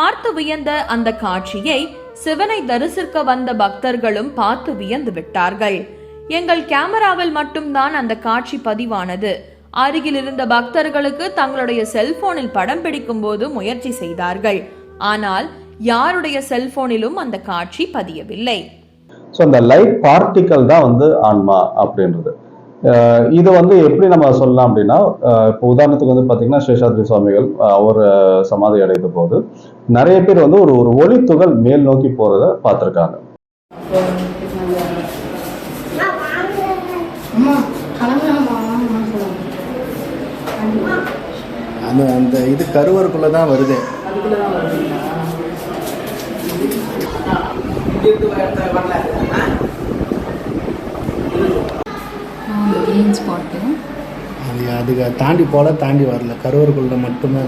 பார்த்து வியந்த அந்த காட்சியை சிவனை தரிசிக்க வந்த பக்தர்களும் பார்த்து வியந்து விட்டார்கள். எங்கள் கேமராவில் மட்டும்தான் அந்த காட்சி பதிவானது. அருகில் இருந்த பக்தர்களுக்கு தங்களுடைய செல்போனில் படம் பிடிக்கும் போது முயற்சி செய்தார்கள். ஆனால் யாருடைய செல்போனிலும் அந்த காட்சி பதியவில்லை. இந்த லைட் பார்ட்டிகல் தான் ஆன்மா அப்படின்றது. இது எப்படி நம்ம சொல்லலாம் அப்படின்னா, இப்போ உதாரணத்துக்கு பாத்தீங்கன்னா சேஷாத்ரி சுவாமிகள் அவர் சமாதி அடைந்த போது நிறைய பேர் ஒரு ஒளி துகள் மேல் நோக்கி போறத பார்த்திருக்காங்க. அந்த இது கருவருக்குள்ளதான் வருது. அதுக்கு தாண்டி போல தாண்டி வரல, கருவருக்குள்ள மட்டுமே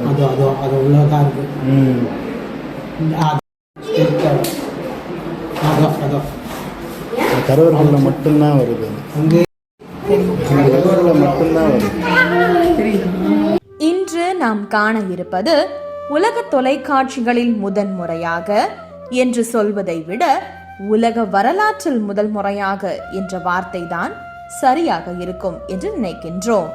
அது உள்ளதான் இருக்கு. கருவருக்குள்ள மட்டும்தான் வருது. கருவருக்குள்ள மட்டும்தான் வருது. இன்று நாம் காண இருப்பது உலக தொலைக்காட்சிகளில் முதன்முறையாக என்று சொல்வதை விட உலக வரலாற்றில் முதல் முறையாக என்ற வார்த்தை தான் சரியாக இருக்கும் என்று நினைக்கின்றோம்.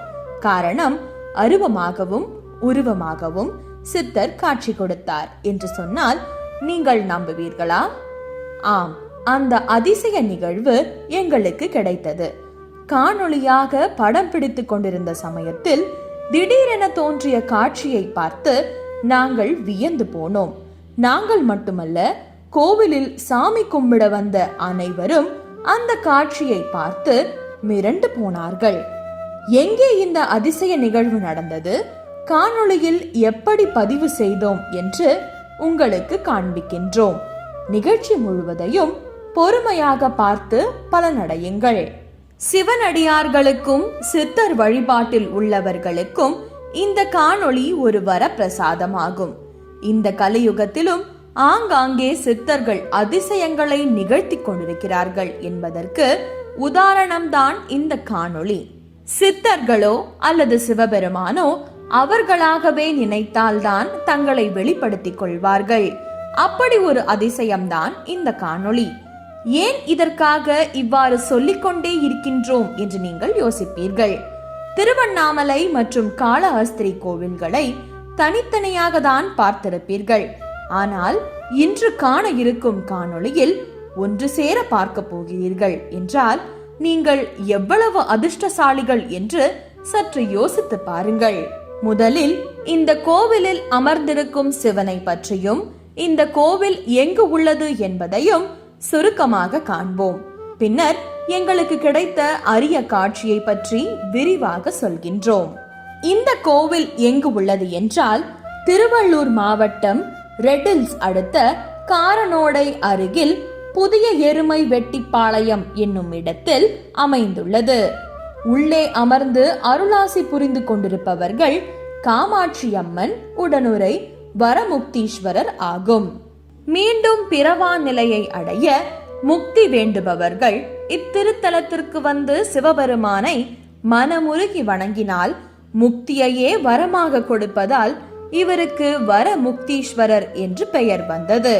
காரணம், அருவமாகவும் உருவமாகவும் சித்தர் காட்சி கொடுத்தார் என்று சொன்னால் நீங்கள் நம்புவீர்களா? ஆம், அந்த அதிசய நிகழ்வு எங்களுக்கு கிடைத்தது. காணொளியாக படம் பிடித்துக் கொண்டிருந்த சமயத்தில் திடீரென தோன்றிய காட்சியை பார்த்து நாங்கள் வியந்து போனோம். நாங்கள் மட்டுமல்ல, கோவிலில் சாமி கும்பிட வந்த அனைவரும் அந்த காட்சியை பார்த்து மிரண்டு போனார்கள். எங்கே இந்த அதிசய நிகழ்வு நடந்தது, காணொளியில் எப்படி பதிவு செய்தோம் என்று உங்களுக்கு காண்பிக்கின்றோம். நிகழ்ச்சி முழுவதையும் பொறுமையாக பார்த்து பலனடையுங்கள். சிவனடியார்களுக்கும் சித்தர் வழிபாட்டில் உள்ளவர்களுக்கும் இந்த காணொளி ஒரு வரப்பிரசாதமாகும். இந்த கலியுகத்திலும் ஆங்காங்கே சித்தர்கள் அதிசயங்களை நிகழ்த்தி கொண்டிருக்கிறார்கள் என்பதற்கு உதாரணம்தான் இந்த காணொளி. சித்தர்களோ அல்லது சிவபெருமானோ அவர்களாகவே நினைத்தால்தான் தங்களை வெளிப்படுத்திக் கொள்வார்கள். அப்படி ஒரு அதிசயம்தான் இந்த காணொளி. ஏன் இதற்காக இவ்வாறு சொல்லிக்கொண்டே இருக்கின்றோம் என்று நீங்கள் யோசிப்பீர்கள். திருவண்ணாமலை மற்றும் காளஹஸ்தி கோவில்களை தனித்தனியாக தான் பார்த்திருப்பீர்கள். ஆனால் இன்று காண இருக்கும் காணொளியில் ஒன்று சேர பார்க்க போகிறீர்கள் என்றால் நீங்கள் எவ்வளவு அதிர்ஷ்டசாலிகள் என்று சற்று யோசித்து பாருங்கள். முதலில் இந்த கோவிலில் அமர்ந்திருக்கும் சிவனை பற்றியும் இந்த கோவில் எங்கு உள்ளது என்பதையும் சுருக்கமாக காண்போம். பின்னர் எங்களுக்கு கிடைத்த அரிய காட்சியை பற்றி விரிவாக சொல்கின்றோம். இந்த கோவில் எங்கு உள்ளது என்றால் திருவள்ளூர் மாவட்டம் ரெட்டில்ஸ் அடுத்த காரனோடை அருகில் புதிய எருமை வெட்டிப்பாளையம் என்னும் இடத்தில் அமைந்துள்ளது. உள்ளே அமர்ந்து அருளாசி புரிந்து கொண்டிருப்பவர்கள் காமாட்சி அம்மன் உடனுரை வரமுக்தீஸ்வரர் ஆகும். மீண்டும் பிறவா நிலையை அடைய முக்தி வேண்டுபவர்கள் இத்திருத்தலத்திற்கு வந்து சிவபெருமானை மனமுருகி வணங்கினால் முக்தியையே வரமாக கொடுப்பதால் இவருக்கு வரமுக்தீஸ்வரர் என்று பெயர் வந்தது.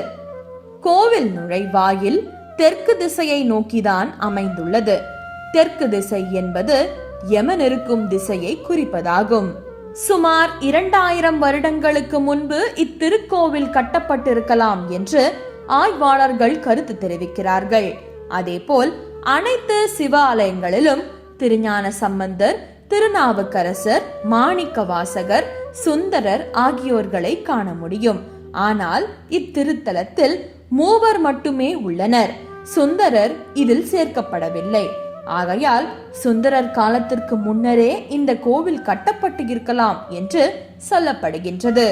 கோவில் நுழைவாயில் தெற்கு திசையை நோக்கிதான் அமைந்துள்ளது. தெற்கு திசை என்பது யமன் இருக்கும் திசையை குறிப்பதாகும். சுமார் 2000 வருடங்களுக்கு முன்பு இத்திருக்கோவில் கட்டப்பட்டிருக்கலாம் என்று ஆய்வாளர்கள் கருத்து தெரிவிக்கிறார்கள். அதேபோல் அனைத்து சிவாலயங்களிலும் திருஞான சம்பந்தர், திருநாவுக்கரசர், மாணிக்க வாசகர், சுந்தரர் ஆகியோர்களை காண முடியும். ஆனால் இத்திருத்தலத்தில் 3 மட்டுமே உள்ளனர். சுந்தரர் இதில் சேர்க்கப்படவில்லை. ஆகையால் சுந்தரர் காலத்திற்கு முன்னரே இந்த கோவில் கட்டப்பட்டு இருக்கலாம் என்று சொல்லப்படுகின்றது.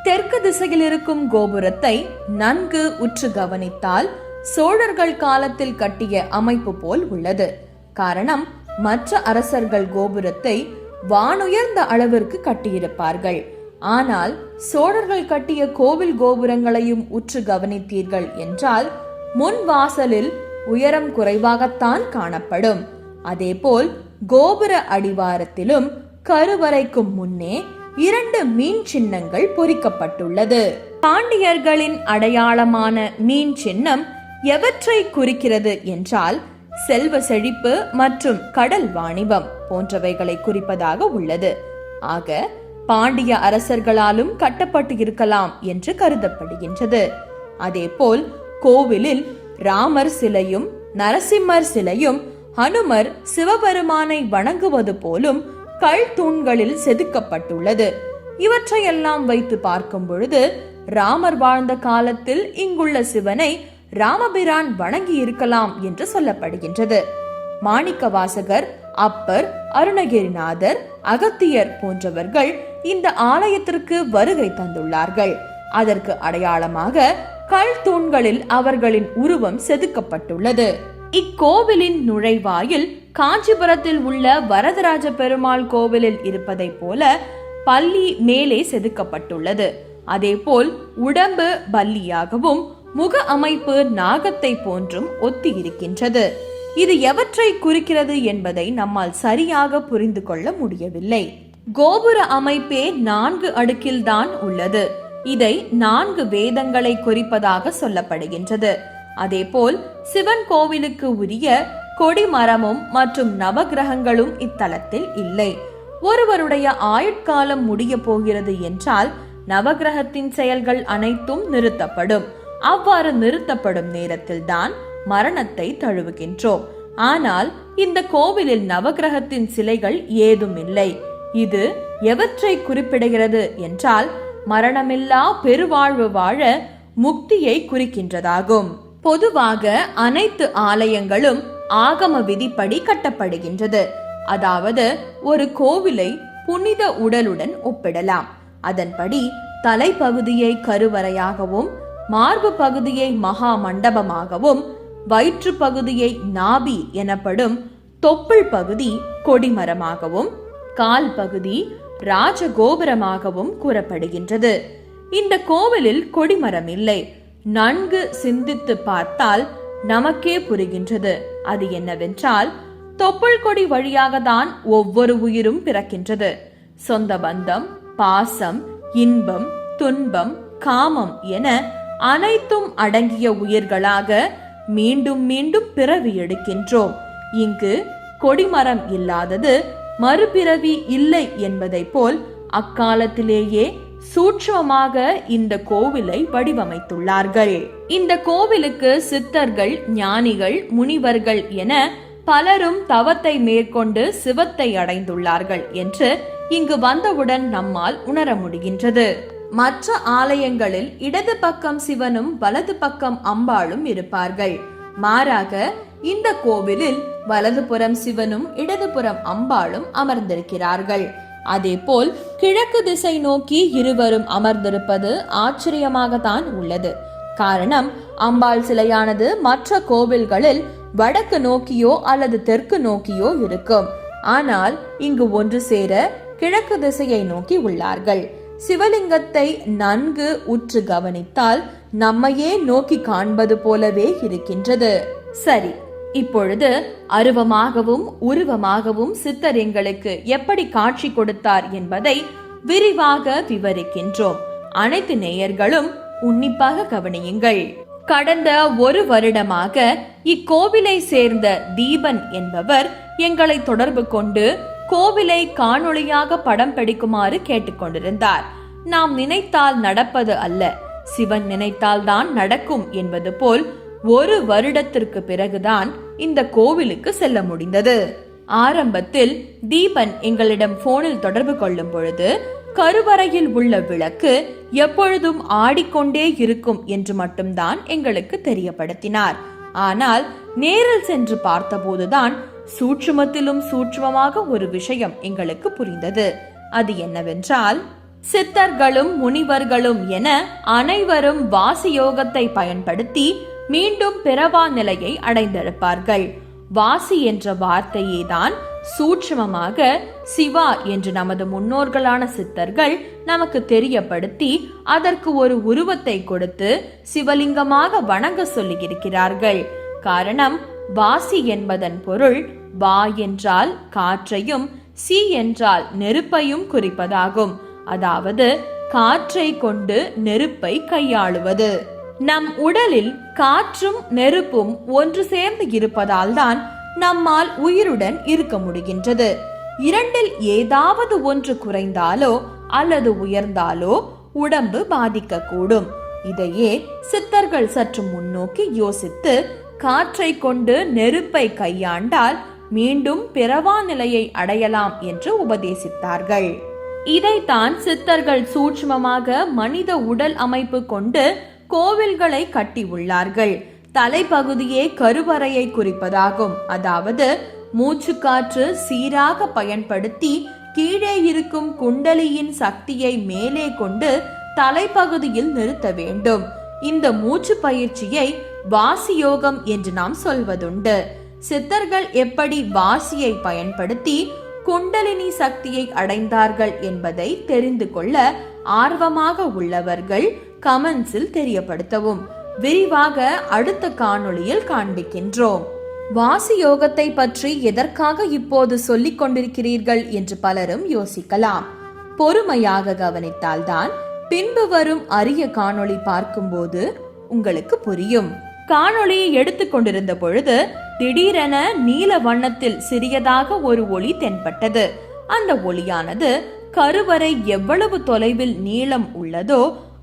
தெற்கு திசையில் இருக்கும் கோபுரத்தை நன்கு உற்று கவனித்தால் சோழர்கள் காலத்தில் கட்டிய அமைப்பு போல் உள்ளது. காரணம், மற்ற அரசர்கள் கோபுரத்தை வானுயர்ந்த அளவிற்கு கட்டியிருப்பார்கள். ஆனால் சோழர்கள் கட்டிய கோவில் கோபுரங்களையும் உற்று கவனித்தீர்கள் என்றால் முன் வாசலில் உயரம் குறைவாகத்தான் காணப்படும். அதேபோல் கோபுர அடிவாரத்திலும் கருவறைக்கும் முன்னே 2 மீன் சின்னங்கள் பொறிக்கப்பட்டுள்ளது. பாண்டியர்களின் அடையாளமான மீன் சின்னம் எவற்றை குறிக்கிறது என்றால் செல்வ செழிப்பு மற்றும் கடல் வாணிபம் போன்றவைகளை குறிப்பதாக உள்ளது. ஆக பாண்டிய அரசர்களாலும் கட்டப்பட்டு இருக்கலாம் என்று கருதப்படுகின்றது. அதேபோல் கோவிலில் ராமர் சிலையும் நரசிம்மர் சிலையும் ஹனுமர் சிவபெருமானை வணங்குவது போலும் கல் தூண்களில் செதுக்கப்பட்டுள்ளது. இவற்றையெல்லாம் வைத்து பார்க்கும் பொழுது ராமர் வாழ்ந்த காலத்தில் இங்குள்ள சிவனை ராமபிரான் வணங்கி இருக்கலாம் என்று சொல்லப்படுகின்றது. மாணிக்க வாசகர், அப்பர், அருணகிரிநாதர், அகத்தியர் போன்றவர்கள் இந்த ஆலயத்திற்கு வருகை தந்துள்ளார்கள். அதற்கு அடையாளமாக கல் தூண்களில் அவர்களின் உருவம் செதுக்கப்பட்டுள்ளது. இக்கோவிலின் நுழைவாயில் காஞ்சிபுரத்தில் உள்ள வரதராஜ பெருமாள் கோவிலில் இருப்பதை போல பல்லி மேலே செதுக்கப்பட்டுள்ளது. அதேபோல் உடம்பு பல்லியாகவும் முக அமைப்பு நாகத்தை போன்றும் ஒத்தி இருக்கின்றது. இது எவற்றை குறிக்கிறது என்பதை நம்மால் சரியாக புரிந்து கொள்ள முடியவில்லை. கோபுர அமைப்பே 4 அடுக்கில்தான் உள்ளது. இதை 4 வேதங்களை குறிப்பதாக சொல்லப்படுகின்றது. அதேபோல் சிவன் கோவிலுக்கு உரிய கொடிமரமும் மற்றும் நவகிரகங்களும் இத்தலத்தில் இல்லை. ஒருவருடைய ஆயுட்காலம் முடிய போகிறது என்றால் நவகிரகத்தின் செயல்கள் அனைத்தும் நிறுத்தப்படும். அவ்வாறு நிறுத்தப்படும் நேரத்தில் தான் மரணத்தை தழுவுகின்றோம். ஆனால் இந்த கோவிலில் நவகிரகத்தின் சிலைகள் ஏதும் இல்லை. இது எவற்றை குறிப்பிடுகிறது என்றால் மரணமில்லா பெருவாழ்வு வாழ முக்தியை குறிக்கின்றதாகும். பொதுவாக அனைத்து ஆலயங்களும் ஆகம விதிப்படி கட்டப்படுகின்றது. அதாவது ஒரு கோவிலை புனித உடலுடன் ஒப்பிடலாம். அதன்படி தலைப்பகுதியை கருவறையாகவும், மார்பு பகுதியை மகா மண்டபமாகவும், வயிற்று பகுதியை நாபி எனப்படும் தொப்புள் பகுதி கொடிமரமாகவும், கால் பகுதி ராஜகோபுரமாகவும் கூறப்படுகின்றது. இந்த கோவிலில் கொடிமரம் இல்லை. நன்கு சிந்தித்து பார்த்தால் நமக்கே புரிகின்றது. அது என்னவென்றால் தொப்புள் கொடி வழியாக தான் ஒவ்வொரு உயிரும் பிறக்கின்றது. சொந்த பந்தம், பாசம், இன்பம், துன்பம், காமம் என அனைத்தும் அடங்கிய உயிர்களாக மீண்டும் மீண்டும் பிறவி எடுக்கின்றோம். இங்கு கொடிமரம் இல்லாதது மறுபிறவி இல்லை என்பதை போல் அக்காலத்திலேயே சூட்சமாக இந்த கோவிலை வடிவமைத்துள்ளார்கள். இந்த கோவிலுக்கு சித்தர்கள், ஞானிகள், முனிவர்கள் என பலரும் தவத்தை மேற்கொண்டு சிவத்தை அடைந்துள்ளார்கள் என்று இங்கு வந்தவுடன் நம்மால் உணர முடிகின்றது. மற்ற ஆலயங்களில் இடது பக்கம் சிவனும் வலது பக்கம் அம்பாளும் இருப்பார்கள். மாறாக இந்த கோவிலில் வலதுபுறம் சிவனும் இடதுபுறம் அம்பாளும் அமர்ந்திருக்கிறார்கள். அதேபோல் கிழக்கு திசை நோக்கி இருவரும் அமர்ந்திருப்பது ஆச்சரியமாகத்தான் உள்ளது. காரணம், அம்பாள் சிலையானது மற்ற கோவில்களில் வடக்கு நோக்கியோ அல்லது தெற்கு நோக்கியோ இருக்கும். ஆனால் இங்கு ஒன்று சேர கிழக்கு திசையை நோக்கி உள்ளார்கள். சிவலிங்கத்தை நன்கு உற்று கவனித்தால் நம்மையே நோக்கி காண்பது போலவே இருக்கின்றது. சரி, இப்பொழுது அருவமாகவும் உருவமாகவும் சித்தர் எங்களுக்கு எப்படி காட்சி கொடுத்தார் என்பதை விரிவாக விவரிக்கின்றோம். அனைத்து நேயர்களும் உன்னிப்பாக கவனியுங்கள். கடந்த 1 வருடமாக இக்கோவிலை சேர்ந்த தீபன் என்பவர் எங்களை தொடர்பு கொண்டு கோவிலை காணொளியாக படம் பிடிக்குமாறு கேட்டுக்கொண்டிருந்தார். நாம் நினைத்தால் நடப்பது அல்ல, சிவன் நினைத்தால் தான் நடக்கும் என்பது போல் 1 வருடத்திற்கு பிறகுதான் இந்த கோவிலுக்கு செல்ல முடிந்தது. ஆரம்பத்தில் தீபன் எங்களிடம் போனில் தொடர்பு கொள்ளும் பொழுது கருவறையில் உள்ள விளக்கு எப்பொழுதும் ஆடிக்கொண்டே இருக்கும் என்று மட்டும்தான் எங்களுக்கு தெரியப்படுத்தினார். ஆனால் நேரில் சென்று பார்த்தபோதுதான் சூட்சுமத்திலும் சூட்சுமமாக ஒரு விஷயம் எங்களுக்கு புரிந்தது. அது என்னவென்றால், சித்தர்களும் முனிவர்களும் என அனைவரும் வாசி யோகத்தை பயன்படுத்தி மீண்டும் பிறவா நிலையை அடைந்திருப்பார்கள். வாசி என்ற வார்த்தையே தான் சூட்சுமமாக சிவா என்று நமது முன்னோர்களான சித்தர்கள் நமக்கு தெரியப்படுத்தி அதற்கு ஒரு உருவத்தை கொடுத்து சிவலிங்கமாக வணங்க சொல்லி இருக்கிறார்கள். காரணம், வாசி என்பதன் பொருள் வா என்றால் காற்றையும் சி என்றால் நெருப்பையும் குறிப்பதாகும். அதாவது காற்றை கொண்டு நெருப்பை கையாளுவது. நம் உடலில் காற்றும் நெருப்பும் ஒன்று சேர்ந்து இருப்பதால் தான் நம்மால் உயிருடன் இருக்க முடிகின்றது. இரண்டில் ஏதாவது ஒன்று குறைந்தாலோ அல்லது உயர்ந்தாலோ உடம்பு பாதிக்கக்கூடும். இதையே சித்தர்கள் சற்று முன்னோக்கி யோசித்து காற்றை கொண்டு நெருப்பை கையாண்டால் மீண்டும் பிறவா நிலையை அடையலாம் என்று உபதேசித்தார்கள். இதைத்தான் சித்தர்கள் சூட்சுமமாக மனித உடல் அமைப்பு கொண்டு கோவில்களை கட்டியுள்ளார்கள். தலைப்பகுதியே கருவறையை குறிப்பதாகும். அதாவது மூச்சுக்காற்று சீராக பயன்படுத்தி கீழே இருக்கும் குண்டலியின் சக்தியை மேலே கொண்டு தலைப்பகுதியில் நிறுத்த வேண்டும். இந்த மூச்சு பயிற்சியை வாசி யோகம் என்று நாம் சொல்வதுண்டு. சித்தர்கள் எப்படி வாசியை பயன்படுத்தி குண்டலினி சக்தியை அடைந்தார்கள் என்பதை தெரிந்து கொள்ள ஆர்வமாக உள்ளவர்கள் கமெண்ட்ஸில் தெரியப்படுத்தவும். விரிவாக அடுத்த காணொளியில் காண்பிக்கின்றோம். வாசி யோகத்தை பற்றி எதற்காக இப்போது சொல்லிக் கொண்டிருக்கிறீர்கள் என்று பலரும் யோசிக்கலாம். பொறுமையாக கவனித்தால்தான் பின்பு வரும் அரிய காணொளி பார்க்கும்போது உங்களுக்கு புரியும். காணொளியை எடுத்துக்கொண்டிருந்த பொழுது திடீரென நீல வண்ணத்தில் சிறியதாக ஒரு ஒளி தென்பட்டது. அந்த ஒளியானது கருவறை எவ்வளவு தொலைவில் நீளம் உள்ளதோ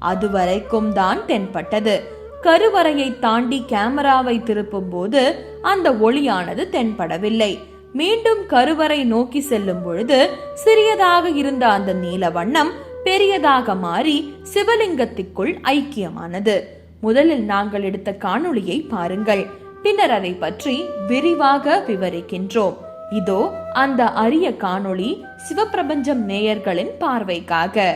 அதுவரைக்கும் தான் தென்பட்டது. கருவறையை தாண்டி கேமராவை திருப்பும் போது அந்த ஒளியானது தென்படவில்லை. மீண்டும் கருவறை நோக்கி செல்லும் பொழுது சிறியதாக இருந்த அந்த நீல வண்ணம் பெரியதாக மாறி சிவலிங்கத்திற்குள் ஐக்கியமானது. முதலில் நாங்கள் எடுத்த காணொளியை பாருங்கள், பின்னர் அதை பற்றி விரிவாக விவரிக்கின்றோம். இதோ அந்த அரிய காணொளி சிவப்பிரபஞ்சம் நேயர்களின் பார்வைக்காக.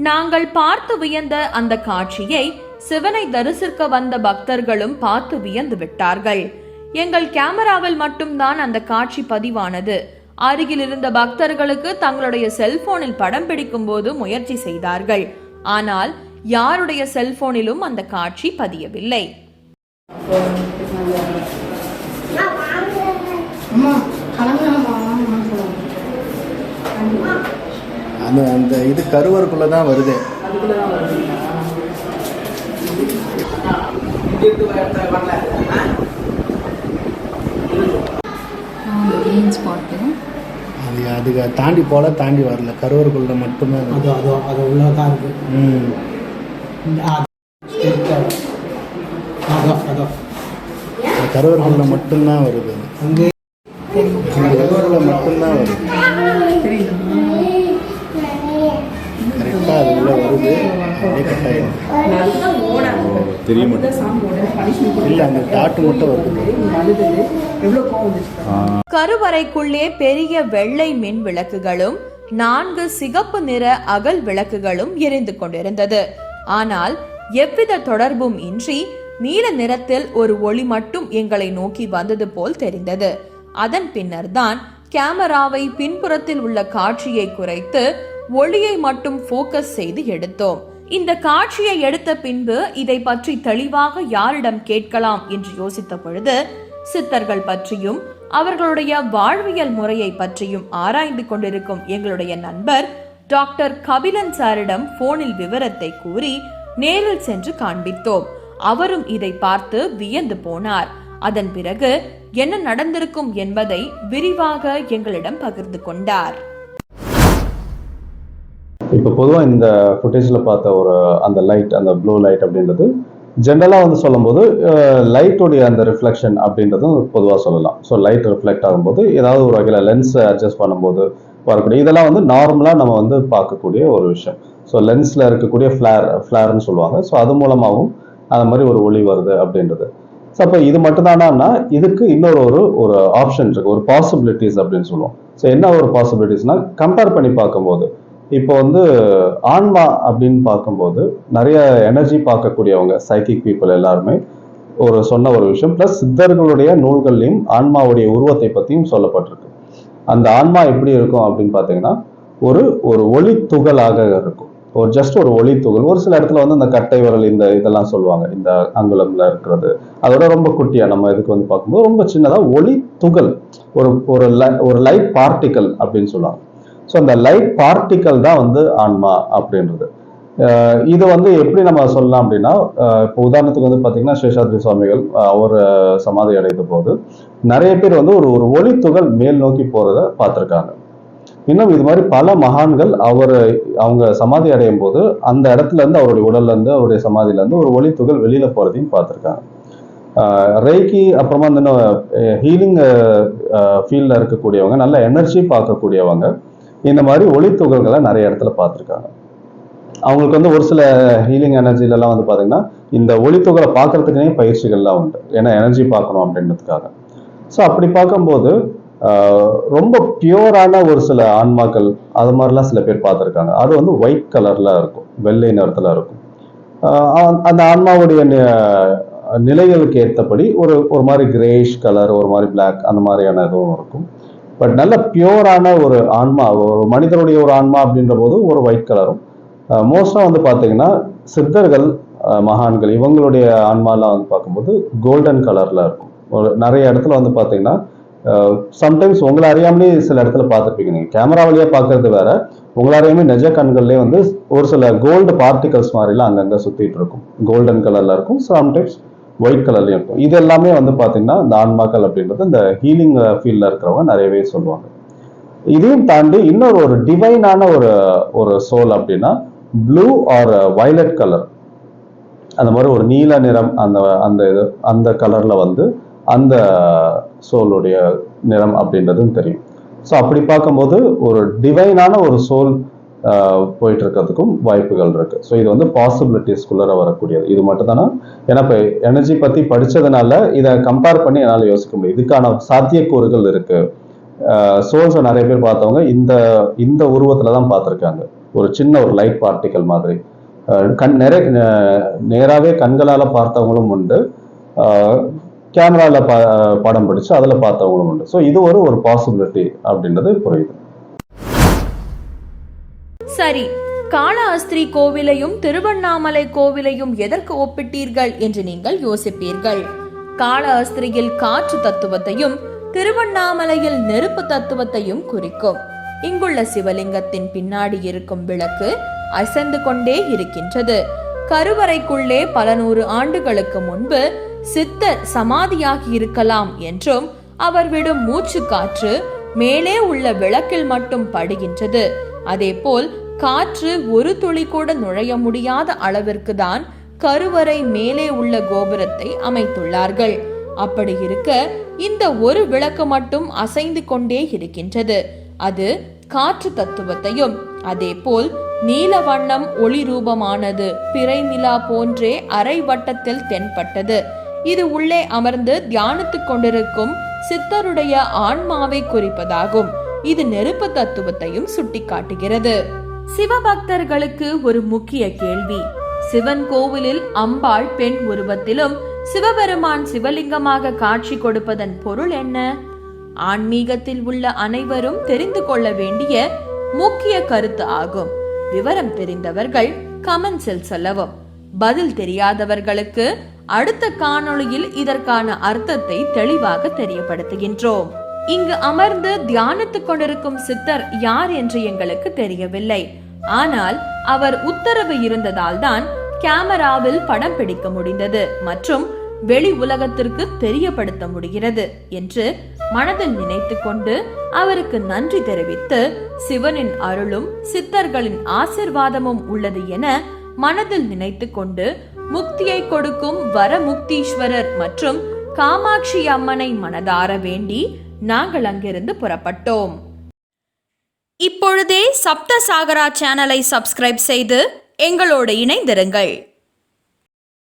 நாங்கள் பார்த்து வியந்த அந்த காட்சியை சிவனை தரிசிக்க வந்த பக்தர்களும் பார்த்து வியந்து விட்டார்கள். எங்கள் கேமராவில் மட்டும்தான் அந்த காட்சி பதிவானது. அருகில் இருந்த பக்தர்களுக்கு தங்களுடைய செல்போனில் படம் பிடிக்கும் போது முயற்சி செய்தார்கள். ஆனால் யாருடைய செல்போனிலும் அந்த காட்சி பதியவில்லை. அந்த இது கருவறைக்குள்ள தான் வருது. அதுக்கு தாண்டி போல தாண்டி வரல, கருவறைக்குள்ள மட்டும்தான். அது உள்ளதான் இருக்கு. கருவறைக்குள்ள மட்டும்தான் வருது. அங்கே கருவறைக்குள்ள மட்டும்தான் வருது. கரெக்டாக அது உள்ள வருது. அப்படியே கட்டாயம் தெரியும். இல்லை, அந்த டாட்டு மட்டும் வருது. கருவறைக்குள்ளே பெரிய வெள்ளை மின் விளக்குகளும் 4 சிகப்பு நிற அகல் விளக்குகளும் எரிந்து கொண்டிருந்தது. ஆனால் எவ்வித தொடர்பும் இன்றி நீல நிறத்தில் ஒரு ஒளி மட்டும் எங்களை நோக்கி வந்தது போல் தெரிந்தது. அதன் பின்னர் தான் கேமராவை பின்புறத்தில் உள்ள காட்சியை குறைத்து ஒளியை மட்டும் போக்கஸ் செய்து எடுத்தோம். இந்த காட்சியை எடுத்த பின்பு இதை பற்றி தெளிவாக யாரிடம் கேட்கலாம் என்று யோசித்த பொழுது சித்தர்கள் பற்றியும் அவர்களுடைய வாழ்வியல் முறையை பற்றியும் ஆராய்ந்து கொண்டிருக்கும் எங்களுடைய நண்பர் டாக்டர் கபிலன் சாரிடம் போனில் விவரத்தை கூறி நேரில் சென்று காண்பித்தோம். அவரும் இதை பார்த்து வியந்து போனார். அதன் பிறகு என்ன நடந்திருக்கும் என்பதை விரிவாக எங்களிடம் பகிர்ந்து கொண்டார். இப்போ பொதுவாக இந்த ஃபுட்டேஜில் பார்த்த அந்த லைட், அந்த ப்ளூ லைட் அப்படின்றது ஜென்ரலாக வந்து சொல்லும்போது லைட்டோடைய அந்த ரிஃப்ளெக்ஷன் அப்படின்றதும் பொதுவாக சொல்லலாம். ஸோ லைட் ரிஃப்ளெக்ட் ஆகும்போது ஏதாவது ஒரு வகையில் லென்ஸை அட்ஜஸ்ட் பண்ணும்போது வரக்கூடிய இதெல்லாம் வந்து நார்மலாக நம்ம வந்து பார்க்கக்கூடிய ஒரு விஷயம். ஸோ லென்ஸில் இருக்கக்கூடிய ஃப்ளேர்னு சொல்லுவாங்க. ஸோ அது மூலமாகவும் அந்த மாதிரி ஒரு ஒளி வருது அப்படின்றது. ஸோ அப்போ இது மட்டும்தானா, இதுக்கு இன்னொரு ஒரு ஆப்ஷன் இருக்குது, ஒரு பாசிபிலிட்டிஸ் அப்படின்னு சொல்லுவோம். ஸோ என்ன ஒரு பாசிபிலிட்டிஸ்னால், கம்பேர் பண்ணி பார்க்கும்போது இப்போ வந்து ஆன்மா அப்படின்னு பார்க்கும்போது நிறைய எனர்ஜி பார்க்கக்கூடியவங்க சைக்கிக் பீப்புள் எல்லாருமே சொன்ன ஒரு விஷயம். ப்ளஸ் சித்தர்களுடைய நூல்கள்லையும் ஆன்மாவுடைய உருவத்தை பற்றியும் சொல்லப்பட்டிருக்கு. அந்த ஆன்மா எப்படி இருக்கும் அப்படின்னு பார்த்தீங்கன்னா ஒரு ஒளி துகளாக இருக்கும். ஜஸ்ட் ஒரு ஒளி துகள். ஒரு சில இடத்துல வந்து அந்த கட்டை விரல் இதெல்லாம் சொல்லுவாங்க, இந்த அங்குலம்ல இருக்கிறது அதோட ரொம்ப குட்டியா நம்ம இதுக்கு வந்து பார்க்கும்போது ரொம்ப சின்னதா ஒளி துகள், ஒரு லைட் பார்ட்டிக்கல் அப்படின்னு சொல்லுவாங்க. ஸோ அந்த லைட் பார்ட்டிக்கல் தான் வந்து ஆன்மா அப்படின்றது. இது வந்து எப்படி நம்ம சொல்லலாம் அப்படின்னா, இப்போ உதாரணத்துக்கு வந்து பார்த்தீங்கன்னா சேஷாத்ரி சுவாமிகள் அவர் சமாதி அடைந்த போது நிறைய பேர் வந்து ஒரு ஒளி துகள் மேல் நோக்கி போறதை பார்த்துருக்காங்க. இன்னும் இது மாதிரி பல மகான்கள் அவங்க சமாதி அடையும் போது அந்த இடத்துல இருந்து அவருடைய உடல்ல இருந்து அவருடைய சமாதியில இருந்து ஒரு ஒளி துகள் வெளியில போறதையும் பார்த்துருக்காங்க. ரெய்கி அப்புறமா இந்த ஹீலிங் ஃபீல்ட்ல இருக்கக்கூடியவங்க, நல்ல எனர்ஜி பார்க்கக்கூடியவங்க இந்த மாதிரி ஒளி துகள்களை நிறைய இடத்துல பார்த்துருக்காங்க. அவங்களுக்கு வந்து ஒரு சில ஹீலிங் எனர்ஜிலலாம் வந்து பார்த்தீங்கன்னா இந்த ஒளி துகளை பார்க்கறதுக்குனே பயிற்சிகள்லாம் உண்டு, ஏன்னா எனர்ஜி பார்க்கணும் அப்படின்றதுக்காக. ஸோ அப்படி பார்க்கும்போது ரொம்ப பியூரான ஒரு சில ஆன்மாக்கள் அது மாதிரிலாம் சில பேர் பார்த்துருக்காங்க. அது வந்து ஒயிட் கலர்ல இருக்கும், வெள்ளை நிறத்துல இருக்கும். அந்த ஆன்மாவுடைய நிலைகளுக்கு ஏற்றபடி ஒரு மாதிரி கிரேஷ் கலர், ஒரு மாதிரி பிளாக், அந்த மாதிரியான இதுவும் இருக்கும். பட் நல்ல பியூரான ஒரு ஆன்மா, ஒரு மனிதனுடைய ஒரு ஆன்மா அப்படின்ற போது ஒரு ஒயிட் கலரும். மோஸ்டா வந்து பார்த்தீங்கன்னா சித்தர்கள், மகான்கள் இவங்களுடைய ஆன்மாலாம் வந்து பார்க்கும்போது கோல்டன் கலர்ல இருக்கும். நிறைய இடத்துல வந்து பார்த்தீங்கன்னா சம்டைம்ஸ் உங்களை அறியாமலே சில இடத்துல பார்த்துருப்பீங்க. நீங்கள் கேமரா வழியாக பார்க்கறது வேற, உங்களை அறியாமே நிஜ கண்கள்லேயே வந்து ஒரு சில கோல்டு பார்ட்டிகல்ஸ் மாதிரிலாம் அங்கங்கே சுற்றிட்டு இருக்கும். கோல்டன் கலர்ல இருக்கும், சம்டைம்ஸ் ஒயிட் கலர்லையும் இருக்கும். இது எல்லாமே வந்து பார்த்தீங்கன்னா இந்த ஆன்மாக்கள் அப்படின்றது இந்த ஹீலிங் ஃபீல்டில் இருக்கிறவங்க நிறையவே சொல்லுவாங்க. இதையும் தாண்டி இன்னொரு டிவைனான ஒரு சோல் அப்படின்னா ப்ளூ ஆர் வயலட் கலர், அந்த மாதிரி ஒரு நீல நிறம், அந்த கலர்ல வந்து அந்த சோலுடைய நிறம் அப்படின்றதும் தெரியும். ஸோ அப்படி பார்க்கும்போது ஒரு டிவைனான ஒரு சோல் போயிட்டு இருக்கிறதுக்கும் வாய்ப்புகள் இருக்கு. ஸோ இது வந்து பாசிபிலிட்டிஸ்குள்ளே வரக்கூடியது. இது மட்டும் தானே, ஏன்னா இப்போ எனர்ஜி பற்றி படித்ததுனால இதை கம்பேர் பண்ணி என்னால் யோசிக்க முடியும். இதுக்கான சாத்தியக்கூறுகள் இருக்கு. சோல்ஸை நிறைய பேர் பார்த்தவங்க இந்த உருவத்தில் தான் பார்த்துருக்காங்க. ஒரு சின்ன ஒரு லைட் பார்ட்டிக்கல் மாதிரி நேராகவே கண்களால் பார்த்தவங்களும் உண்டு, கேமரால படம் பிடிச்சு அதில் பார்த்தவங்களும் உண்டு. ஸோ இது ஒரு பாசிபிலிட்டி அப்படின்றது புரியுது. சரி, காளஹஸ்தி கோவிலையும் திருவண்ணாமலை கோவிலையும் எதற்கு ஒப்பிட்டீர்கள் என்று நீங்கள் யோசிப்பீர்கள். காளஹஸ்தியில் காற்று தத்துவத்தையும் திருவண்ணாமலையில் நெருப்பு தத்துவத்தையும் குறிக்கும். இங்குள்ள சிவலிங்கத்தின் பின்னாடி இருக்கும் விளக்கு அசைந்து கொண்டே இருக்கின்றது. கருவறைக்குள்ளே பல 100 ஆண்டுகளுக்கு முன்பு சித்தர் சமாதியாகி இருக்கலாம் என்றும் அவர் விடும் மூச்சு காற்று மேலே உள்ள விளக்கில் மட்டும் படுகின்றது. அதேபோல் காற்று ஒரு துளி கூட நுழைய முடியாத அளவிற்கு தான் கருவறை மேலே உள்ள கோபுரத்தை அமைத்துள்ளார்கள். அப்படி இருக்க இந்த ஒரு விளக்கு மட்டும் அசைந்து கொண்டே இருக்கின்றது. அது காற்று தத்துவத்தையும், அதேபோல் நீல வண்ணம் ஒளி ரூபமானது பிறை நிலா போன்றே அரை வட்டத்தில் தென்பட்டது. இது உள்ளே அமர்ந்து தியானித்துக் கொண்டிருக்கும் சித்தருடைய ஆன்மாவை குறிப்பதாகும். இது நெருப்பு தத்துவத்தையும் சுட்டிக்காட்டுகிறது. சிவபக்தர்களுக்கு ஒரு முக்கிய கேள்வி: சிவன் கோவிலில் அம்பாள் பெண் உருவத்திலும் சிவபெருமான் சிவலிங்கமாக காட்சி கொடுப்பதன் பொருள் என்ன? ஆன்மீகத்தில் உள்ள அனைவரும் தெரிந்து கொள்ள வேண்டிய முக்கிய கருத்து ஆகும். விவரம் தெரிந்தவர்கள் கமெண்ட்ஸில் சொல்லவும். பதில் தெரியாதவர்களுக்கு அடுத்த காணொளியில் இதற்கான அர்த்தத்தை தெளிவாக தெரியப்படுத்துகின்றோம். இங்கு அமர்ந்து தியானித்துக் கொண்டிருக்கும் சித்தர் யார் என்று எங்களுக்கு தெரியவில்லை. ஆனால் அவர் உத்தரவு இருந்ததால் தான் கேமராவில் படம் பிடிக்க முடிந்தது மற்றும் வெளி உலகத்திற்கு தெரியப்படுத்த முடிகிறது என்று மனதில் நினைத்து கொண்டு அவருக்கு நன்றி தெரிவித்து சிவனின் அருளும் சித்தர்களின் ஆசிர்வாதமும் உள்ளது என மனதில் நினைத்து கொண்டு முக்தியை கொடுக்கும் வரமுக்தீஸ்வரர் மற்றும் காமாட்சி அம்மனை மனதார வேண்டி நாங்கள் அங்கிருந்து புறப்பட்டோம். இப்பொழுதே சப்த சாகரா சேனலை சப்ஸ்கிரைப் செய்து எங்களோடு இணைந்திருங்கள்.